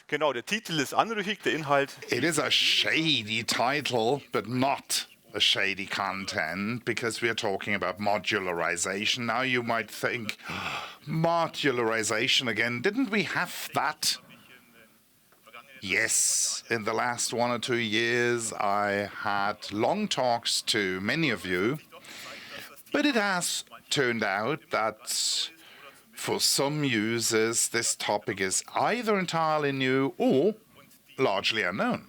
Genau, der Titel ist anrüchig, der Inhalt. It is a shady title, but not a shady content, because we are talking about modularization. Now you might think, modularization again, didn't we have that? Yes, in the last 1 or 2 years I had long talks to many of you, but it has turned out that for some users this topic is either entirely new or largely unknown.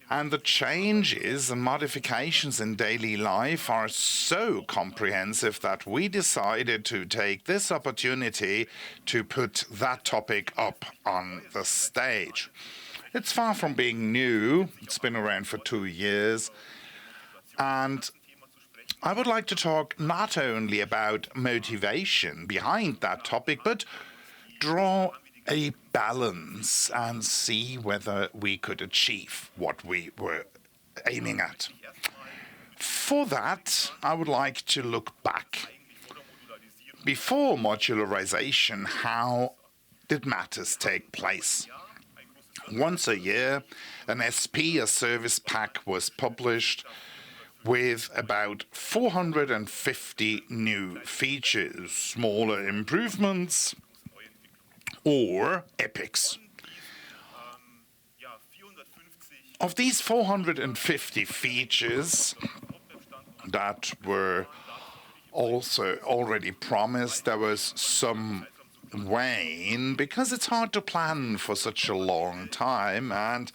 And the changes and modifications in daily life are so comprehensive that we decided to take this opportunity to put that topic up on the stage. It's far from being new. It's been around for 2 years. And I would like to talk not only about motivation behind that topic, but draw a balance and see whether we could achieve what we were aiming at. For that, I would like to look back. Before modularization, how did matters take place? Once a year, an SP, a service pack, was published with about 450 new features, smaller improvements, or epics. Of these 450 features that were also already promised, there was some wane, because it's hard to plan for such a long time, and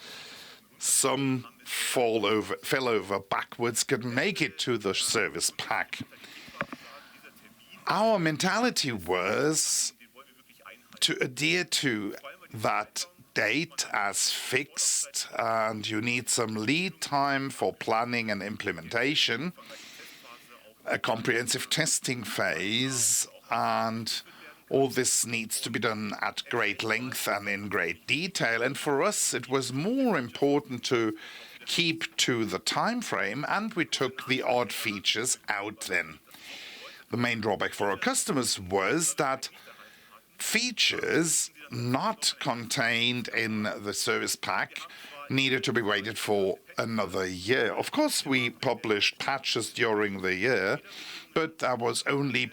some fell over backwards, couldn't make it to the service pack. Our mentality was to adhere to that date as fixed, and you need some lead time for planning and implementation, a comprehensive testing phase, and all this needs to be done at great length and in great detail. And for us, it was more important to keep to the time frame, and we took the odd features out then. The main drawback for our customers was that features not contained in the service pack needed to be waited for another year. Of course, we published patches during the year, but that was only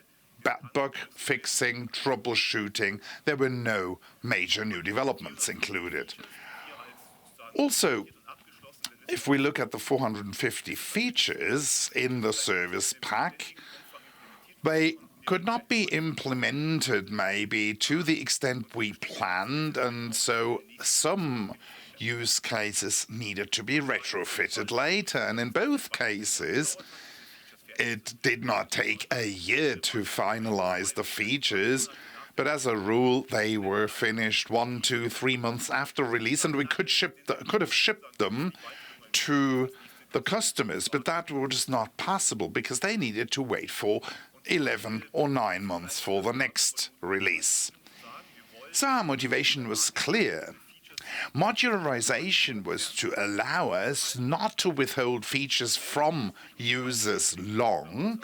bug fixing, troubleshooting. There were no major new developments included. Also, if we look at the 450 features in the service pack, they could not be implemented maybe to the extent we planned, and so some use cases needed to be retrofitted later. And in both cases, it did not take a year to finalize the features, but as a rule, they were finished 1, 2, 3 months after release, and we could have shipped them to the customers, but that was not possible because they needed to wait for 11 or 9 months for the next release. So our motivation was clear. Modularization was to allow us not to withhold features from users long,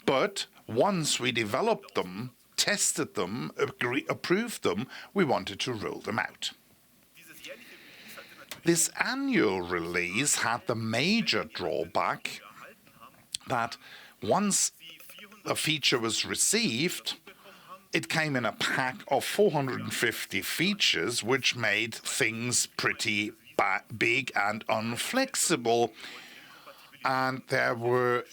but once we developed them, tested them, approved them, we wanted to roll them out. This annual release had the major drawback that once a feature was received, it came in a pack of 450 features, which made things pretty big and unflexible. And there were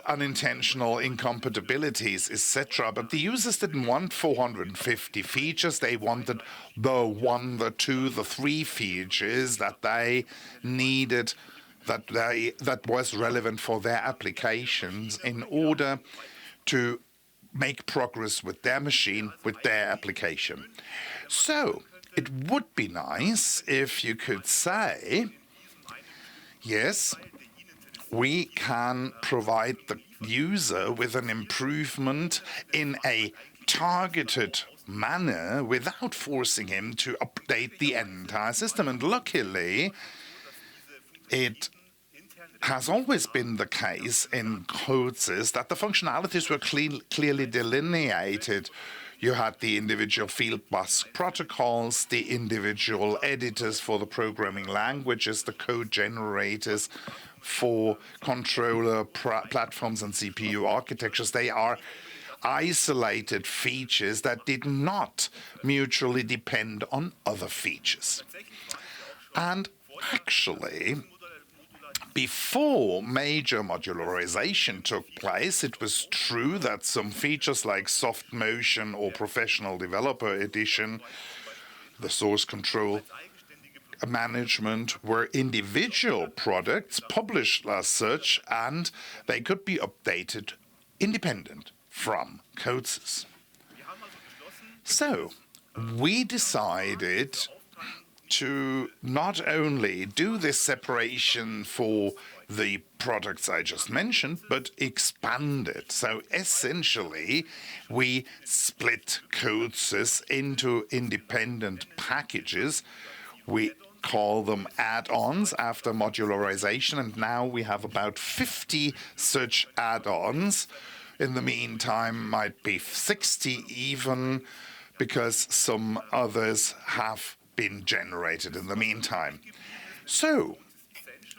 unintentional incompatibilities, etc. But the users didn't want 450 features. They wanted the 1, the 2, the 3 features that they needed, that was relevant for their applications in order to make progress with their machine, with their application. So it would be nice if you could say, yes, we can provide the user with an improvement in a targeted manner without forcing him to update the entire system. And luckily, it has always been the case in CODESYS that the functionalities were clearly delineated. You had the individual field bus protocols, the individual editors for the programming languages, the code generators for controller platforms and CPU architectures. They are isolated features that did not mutually depend on other features. And actually, before major modularization took place, it was true that some features like soft motion or professional developer edition, the source control management, were individual products published as such, and they could be updated independent from CODESYS. So we decided to not only do this separation for the products I just mentioned, but expand it. So essentially, we split CODESYS into independent packages. We call them add-ons after modularization, and now we have about 50 such add-ons. In the meantime, might be 60 even, because some others have been generated in the meantime. So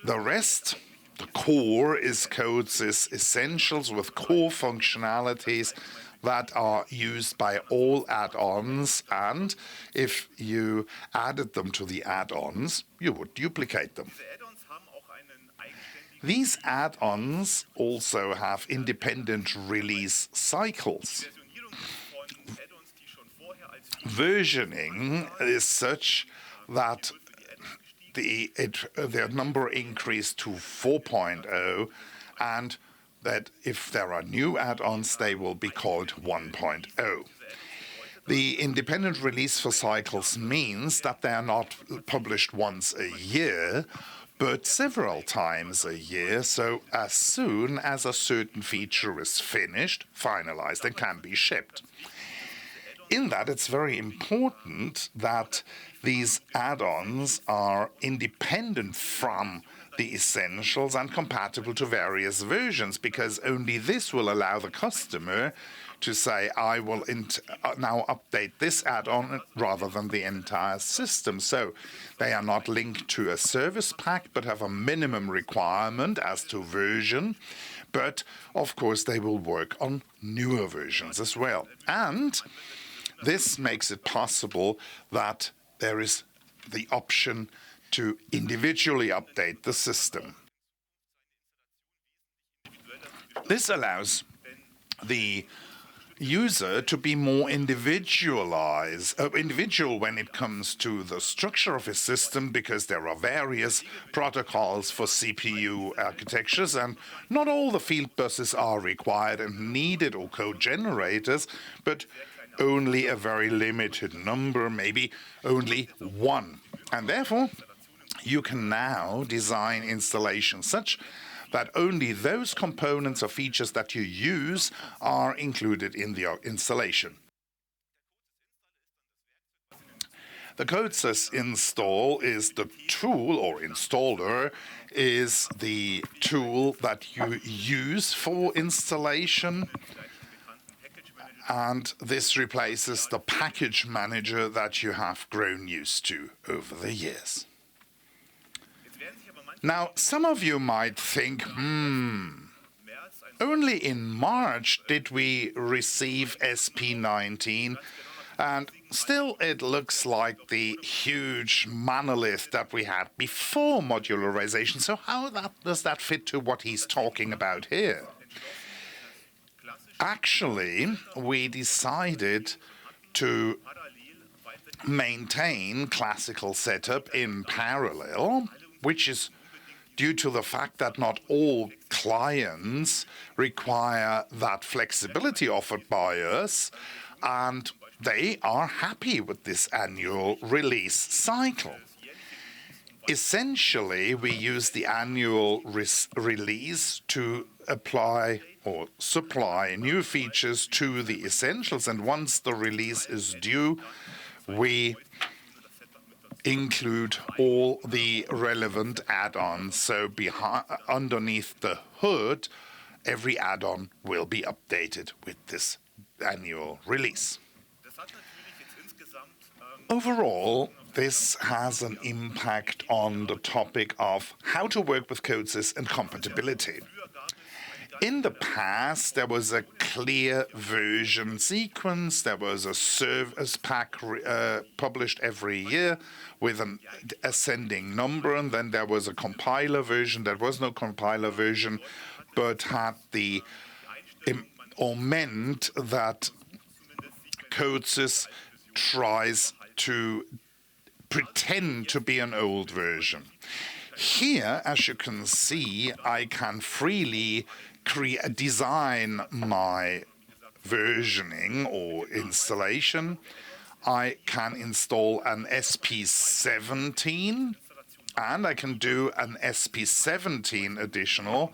the rest, the core, is CODESYS Essentials with core functionalities that are used by all add-ons, and if you added them to the add-ons, you would duplicate them. These add-ons also have independent release cycles. Versioning is such that their number increased to 4.0, and that if there are new add-ons, they will be called 1.0. The independent release for cycles means that they are not published once a year, but several times a year, so as soon as a certain feature is finished, finalized, and can be shipped. In that, it's very important that these add-ons are independent from the essentials and compatible to various versions, because only this will allow the customer to say, I will now update this add-on rather than the entire system. So they are not linked to a service pack, but have a minimum requirement as to version. But of course, they will work on newer versions as well. And this makes it possible that there is the option to individually update the system. This allows the user to be more individual when it comes to the structure of his system, because there are various protocols for CPU architectures, and not all the field buses are required and needed, or code generators, but only a very limited number, maybe only one. And therefore, you can now design installations such that only those components or features that you use are included in the installation. The CODESYS install is the tool, or installer is the tool that you use for installation. And this replaces the package manager that you have grown used to over the years. Now, some of you might think, only in March did we receive SP19, and still it looks like the huge monolith that we had before modularization. So how does that fit to what he's talking about here? Actually, we decided to maintain classical setup in parallel, which is due to the fact that not all clients require that flexibility offered by us, and they are happy with this annual release cycle. Essentially, we use the annual release to apply or supply new features to the essentials, and once the release is due, we include all the relevant add-ons. So underneath the hood, every add-on will be updated with this annual release. Overall, this has an impact on the topic of how to work with CODESYS and compatibility. In the past, there was a clear version sequence. There was a service pack published every year with an ascending number, and then there was a compiler version. There was no compiler version, but had the or meant that CODESYS tries to pretend to be an old version. Here, as you can see, I can freely design my versioning or installation. I can install an SP17 and I can do an SP17 additional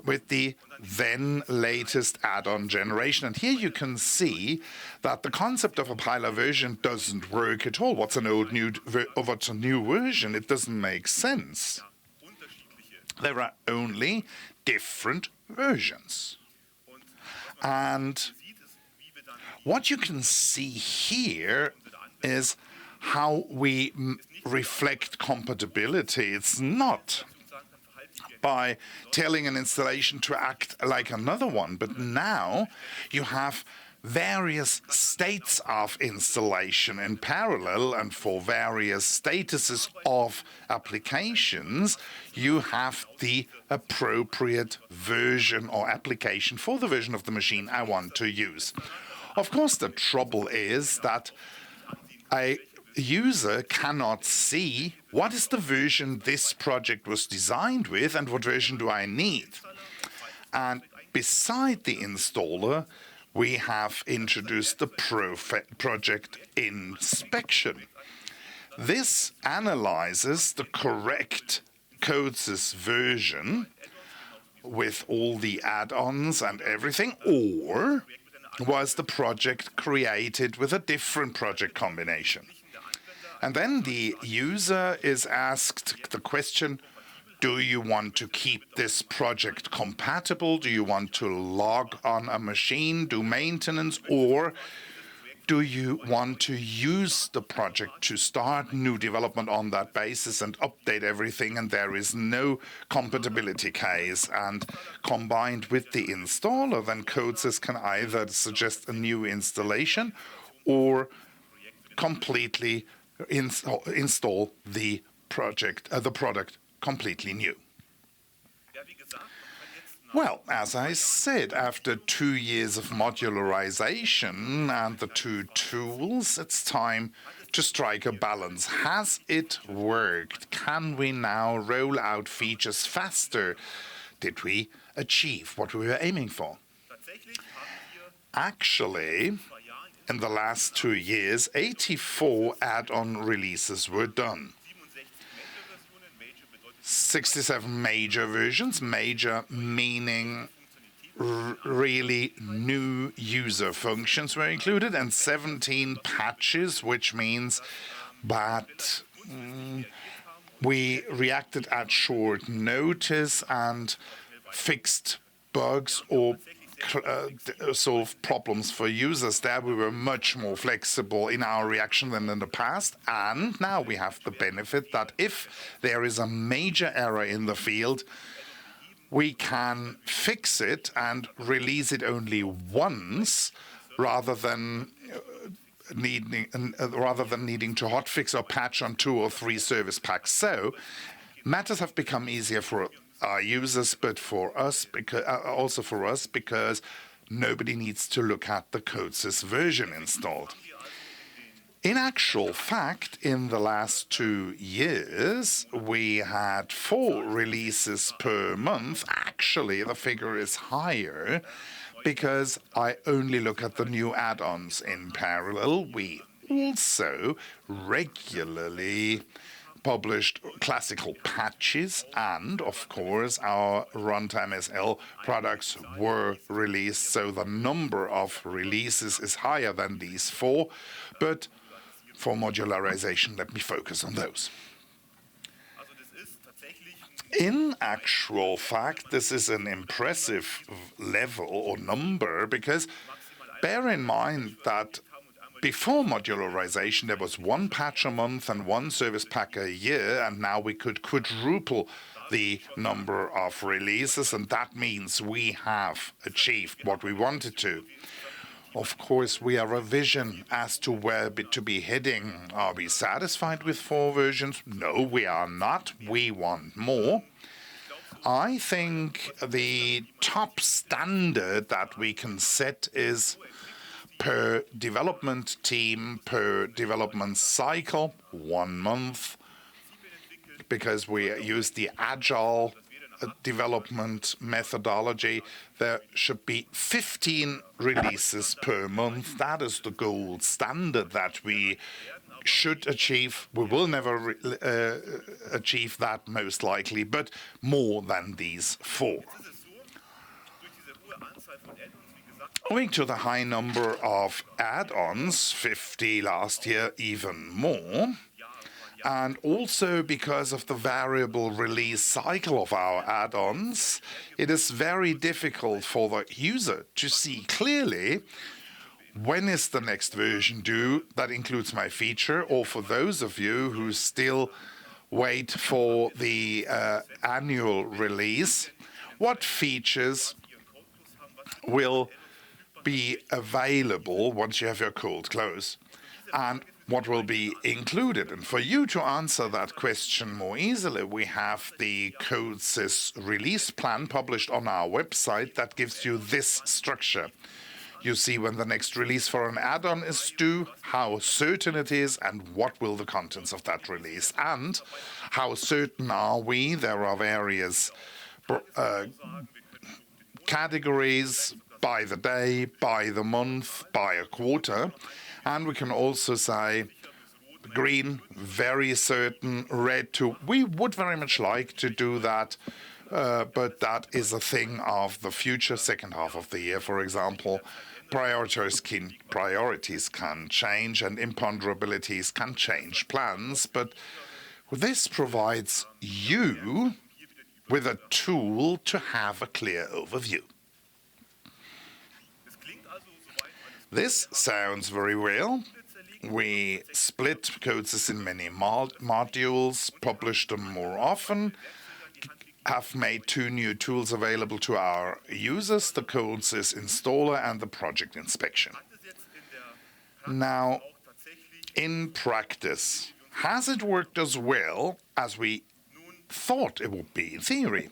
with the then latest add-on generation. And here you can see that the concept of a compiler version doesn't work at all. What's a new version? It doesn't make sense. There are only different versions. And what you can see here is how we reflect compatibility. It's not by telling an installation to act like another one, but now you have various states of installation in parallel, and for various statuses of applications, you have the appropriate version or application for the version of the machine I want to use. Of course, the trouble is that a user cannot see what is the version this project was designed with and what version do I need. And beside the installer, we have introduced the project inspection. This analyzes the correct CODESYS version with all the add-ons and everything, or was the project created with a different project combination? And then the user is asked the question, do you want to keep this project compatible? Do you want to log on a machine, do maintenance, or do you want to use the project to start new development on that basis and update everything, and there is no compatibility case? And combined with the installer, then CODESYS can either suggest a new installation or completely install the product completely new. Well, as I said, after 2 years of modularization and the two tools, it's time to strike a balance. Has it worked? Can we now roll out features faster? Did we achieve what we were aiming for? Actually, in the last 2 years, 84 add-on releases were done. 67 major versions, major meaning really new user functions were included, and 17 patches, which means that we reacted at short notice and fixed bugs or solve problems for users. There we were much more flexible in our reaction than in the past, and now we have the benefit that if there is a major error in the field, we can fix it and release it only once rather than needing to hotfix or patch on 2 or 3 service packs. So matters have become easier for our users, but for us, because nobody needs to look at the CODESYS version installed. In actual fact, in the last 2 years, we had 4 releases per month. Actually, the figure is higher because I only look at the new add-ons in parallel. We also regularly published classical patches, and of course our runtime SL products were released, so the number of releases is higher than these 4, but for modularization, let me focus on those. In actual fact, this is an impressive level or number, because bear in mind that Before modularization, there was one patch a month and one service pack a year, and now we could quadruple the number of releases, and that means we have achieved what we wanted to. Of course, we have a vision as to where to be heading. Are we satisfied with 4 versions? No, we are not. We want more. I think the top standard that we can set is per development team, per development cycle, 1 month, because we use the agile development methodology. There should be 15 releases per month. That is the gold standard that we should achieve. We will never achieve that most likely, but more than these 4. Owing to the high number of add-ons, 50 last year, even more, and also because of the variable release cycle of our add-ons, it is very difficult for the user to see clearly when is the next version due that includes my feature, or for those of you who still wait for the annual release, what features will be available once you have your cold close, and what will be included. And for you to answer that question more easily, we have the CODESYS release plan published on our website that gives you this structure. You see when the next release for an add-on is due, how certain it is, and what will the contents of that release. And how certain are we? There are various categories by the day, by the month, by a quarter. And we can also say green, very certain, red too. We would very much like to do that, but that is a thing of the future, second half of the year, for example. Priorities can change and imponderabilities can change plans, but this provides you with a tool to have a clear overview. This sounds very well. We split CODESYS in many modules, published them more often, have made 2 new tools available to our users, the CODESYS Installer and the Project Inspection. Now, in practice, has it worked as well as we thought it would be in theory?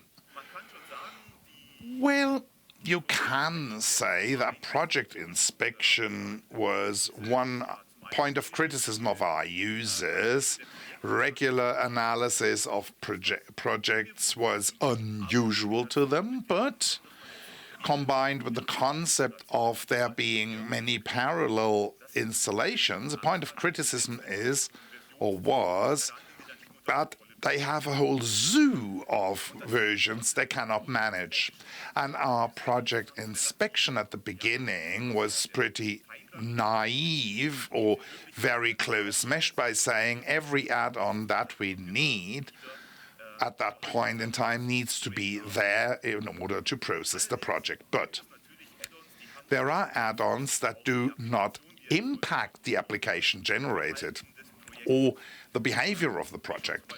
Well, you can say that project inspection was one point of criticism of our users. Regular analysis of projects was unusual to them, but combined with the concept of there being many parallel installations, a point of criticism is, or was, that they have a whole zoo of versions they cannot manage. And our project inspection at the beginning was pretty naive or very close meshed by saying every add-on that we need at that point in time needs to be there in order to process the project. But there are add-ons that do not impact the application generated or the behavior of the project.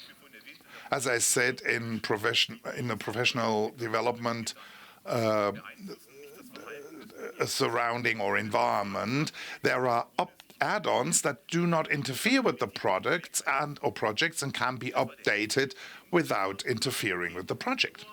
As I said, in the professional development surrounding or environment, there are add-ons that do not interfere with the products or projects and can be updated without interfering with the project.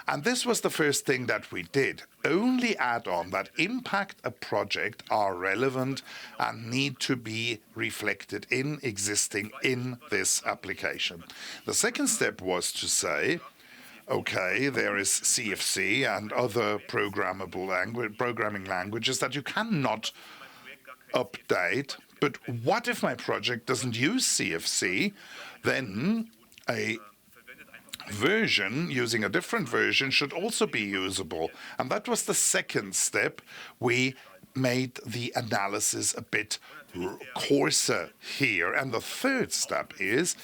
And this was the first thing that we did. Only add-ons that impact a project are relevant and need to be reflected in existing in this application. The second step was to say, okay, there is CFC and other programming languages that you cannot update, but what if my project doesn't use CFC? Then a version using a different version should also be usable. And that was the second step. We made the analysis a bit coarser here. And the third step is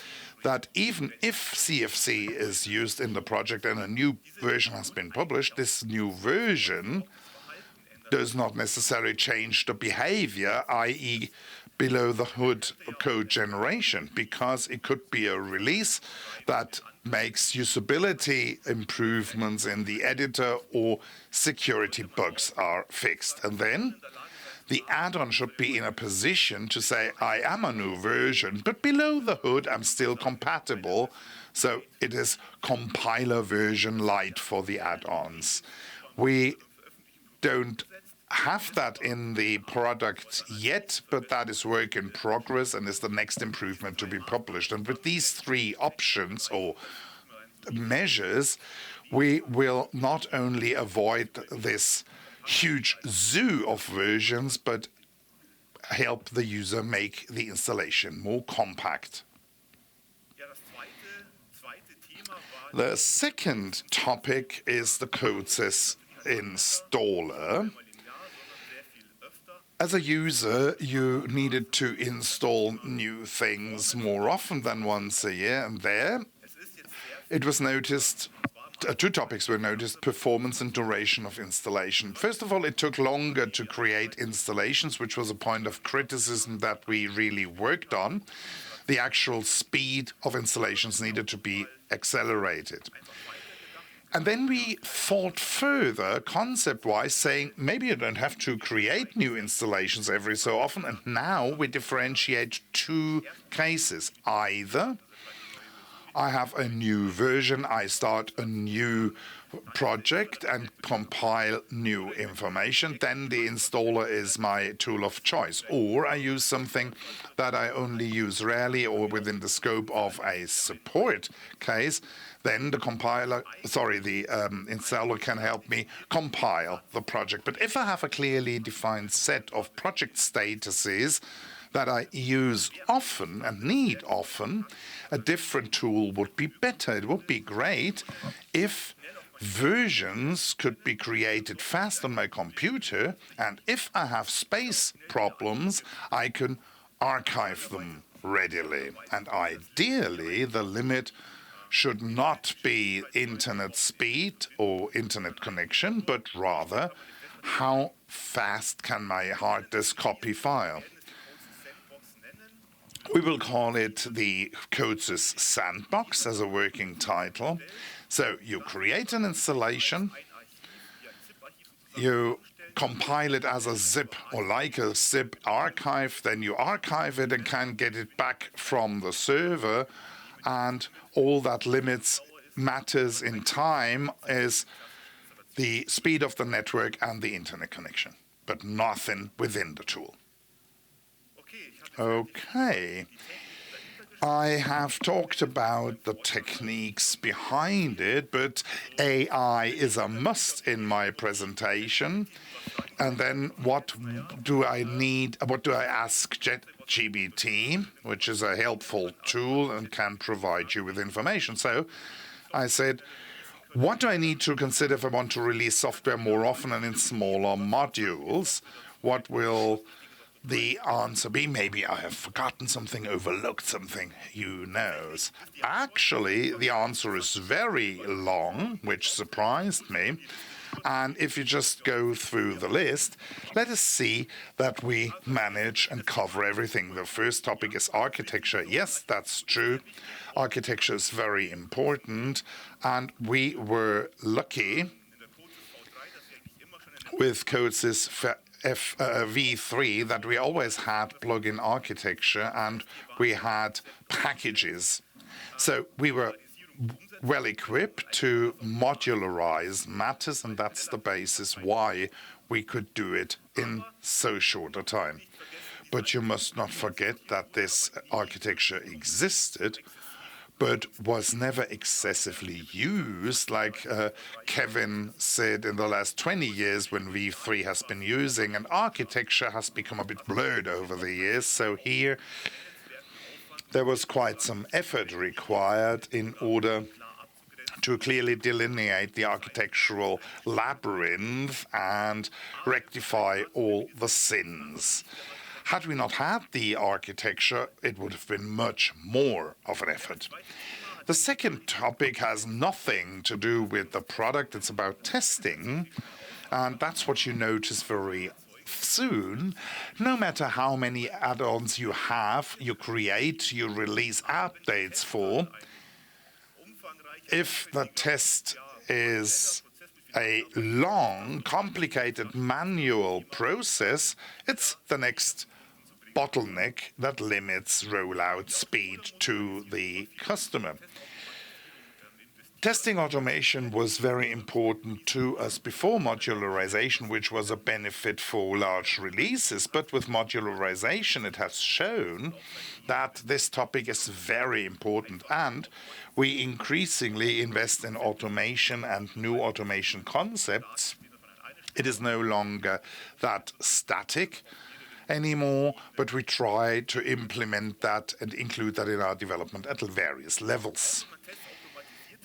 that even if CFC is used in the project and a new version has been published, this new version does not necessarily change the behavior, i.e. below the hood code generation, because it could be a release that makes usability improvements in the editor or security bugs are fixed. And then the add-on should be in a position to say, I am a new version, but below the hood I'm still compatible. So it is compiler version light for the add-ons. We don't have that in the product yet, but that is work in progress and is the next improvement to be published. And with these three options or measures, we will not only avoid this huge zoo of versions, but help the user make the installation more compact. The second topic is the CODESYS Installer. As a user, you needed to install new things more often than once a year, and there it was noticed, two topics were noticed: performance and duration of installation. First of all, it took longer to create installations, which was a point of criticism that we really worked on. The actual speed of installations needed to be accelerated. And then we thought further, concept-wise, saying maybe you don't have to create new installations every so often. And now we differentiate two cases. Either I have a new version, I start a new project and compile new information, then the installer is my tool of choice. Or I use something that I only use rarely or within the scope of a support case, then the installer can help me compile the project. But if I have a clearly defined set of project statuses that I use often and need often, a different tool would be better. It would be great if versions could be created fast on my computer, and if I have space problems, I can archive them readily. And ideally, the limit should not be internet speed or internet connection, but rather how fast can my hard disk copy file. We will call it the CODESYS Sandbox as a working title. So you create an installation, you compile it as a zip or like a zip archive, then you archive it and can get it back from the server, and all that matters in time is the speed of the network and the internet connection, but nothing within the tool. Okay. I have talked about the techniques behind it, but AI is a must in my presentation. And then what do I need? What do I ask ChatGPT, which is a helpful tool and can provide you with information? So I said, what do I need to consider if I want to release software more often and in smaller modules? What will the answer be? Maybe I have forgotten something, overlooked something, who knows? Actually, the answer is very long, which surprised me. And if you just go through the list, let us see that we manage and cover everything. The first topic is architecture. Yes, that's true. Architecture is very important, and we were lucky with CODESYS V3 that we always had plugin architecture and we had packages. So we were well equipped to modularize matters, and that's the basis why we could do it in so short a time. But you must not forget that this architecture existed, but was never excessively used, like Kevin said, in the last 20 years when V3 has been using, and architecture has become a bit blurred over the years. So here there was quite some effort required in order to clearly delineate the architectural labyrinth and rectify all the sins. Had we not had the architecture, it would have been much more of an effort. The second topic has nothing to do with the product. It's about testing. And that's what you notice very soon. No matter how many add-ons you have, you create, you release updates for, if the test is a long, complicated manual process, it's the next bottleneck that limits rollout speed to the customer. Testing automation was very important to us before modularization, which was a benefit for large releases. But with modularization, it has shown that this topic is very important, and we increasingly invest in automation and new automation concepts. It is no longer that static anymore, but we try to implement that and include that in our development at various levels.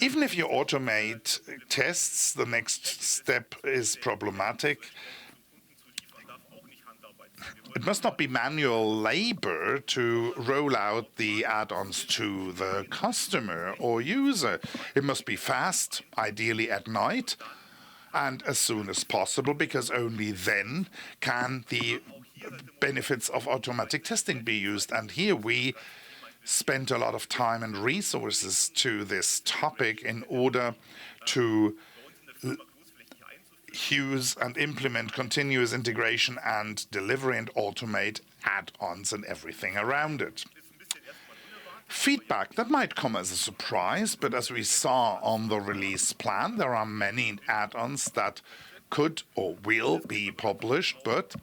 Even if you automate tests, the next step is problematic. It must not be manual labor to roll out the add-ons to the customer or user. It must be fast, ideally at night, and as soon as possible, because only then can the benefits of automatic testing be used. And here we spent a lot of time and resources to this topic in order to use and implement continuous integration and delivery and automate add-ons and everything around it. Feedback, that might come as a surprise, but as we saw on the release plan, there are many add-ons that could or will be published, but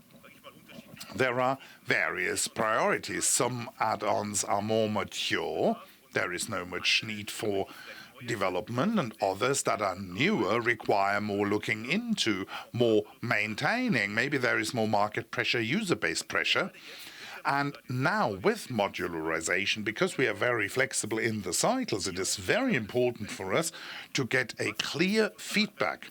there are various priorities. Some add-ons are more mature. There is no much need for development, and others that are newer require more looking into, more maintaining. Maybe there is more market pressure, user-based pressure. And now with modularization, because we are very flexible in the cycles, it is very important for us to get a clear feedback.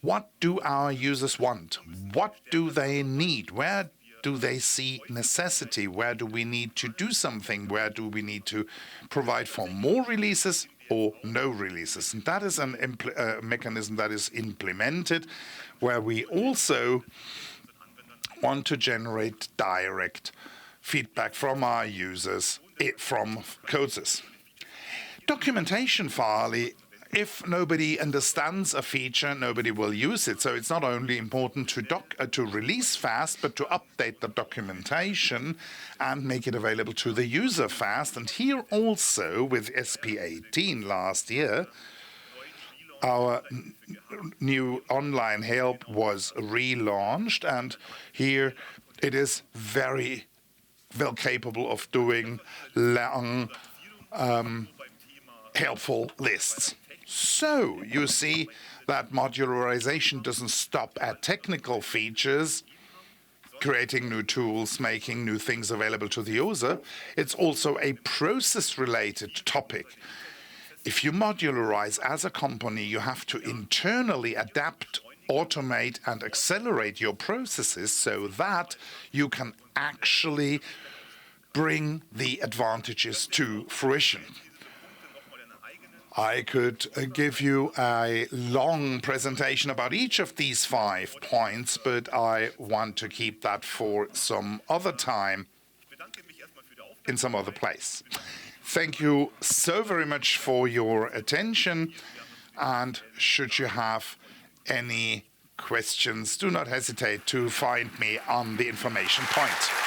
What do our users want? What do they need? Where do they see necessity? Where do we need to do something? Where do we need to provide for more releases or no releases? And that is a mechanism that is implemented, where we also want to generate direct feedback from our users from CODESYS. Documentation finally. If nobody understands a feature, nobody will use it. So it's not only important to release fast, but to update the documentation and make it available to the user fast. And here also, with SP18 last year, our new online help was relaunched, and here it is very well capable of doing long, helpful lists. So you see that modularization doesn't stop at technical features, creating new tools, making new things available to the user. It's also a process-related topic. If you modularize as a company, you have to internally adapt, automate, and accelerate your processes so that you can actually bring the advantages to fruition. I could give you a long presentation about each of these 5 points, but I want to keep that for some other time in some other place. Thank you so very much for your attention, and should you have any questions, do not hesitate to find me on the information point.